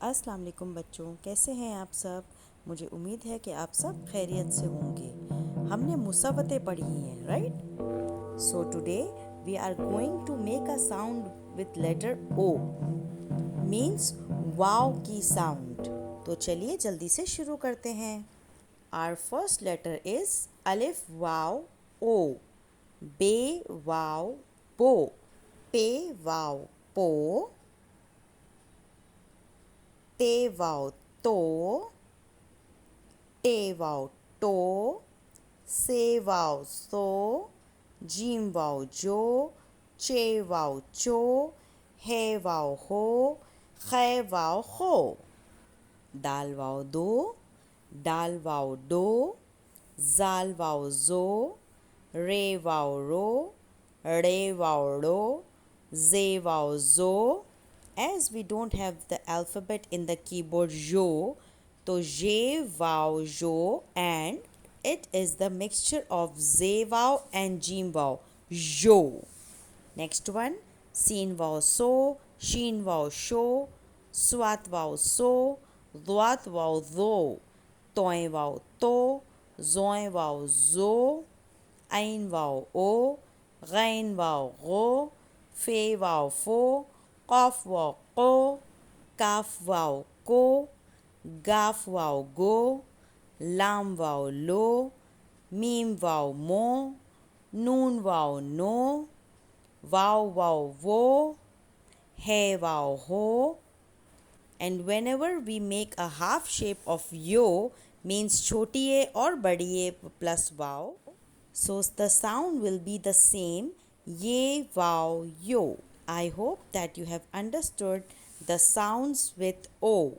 अस्सलाम वालेकुम बच्चों, कैसे हैं आप सब। मुझे उम्मीद है कि आप सब खैरियत से होंगे। हमने मुसव्वतें पढ़ी हैं, right. So today we are going to make a sound with letter O, means वाव की साउंड। तो चलिए जल्दी से शुरू करते हैं। आवर फर्स्ट लेटर इज अलिफ वाव ओ। बे वाव बो। पे वाव पो। ते वाव तो। टे वाव टो। से वाव सो। जीम वाव जो। चे वाव चो। हे वाव हो। खे वाव हो। दाल वाव दो। डाल वाव डो। जाल वाव जो। रे वाव रो। रे वाव रो। जे वाव zo. As we don't have the alphabet in the keyboard yo, so je wow jo, and it is the mixture of ze wow and jim wow jo. Next one, sin wow so, shin wow sho, swat wow so, dwat wow zo, toy wow to, zoy wow zo, ain wow o, ghain wow go, fe wow fo, qaf wow ko, kaf wow ko, gaf wow go, lam wow lo, mim wow mo, noon wow no, wow wow wo, he wow ho. And whenever we make a half shape of yo, means choti a or badi a plus wow, so the sound will be the same, ye wow yo. I hope that you have understood the sounds with o.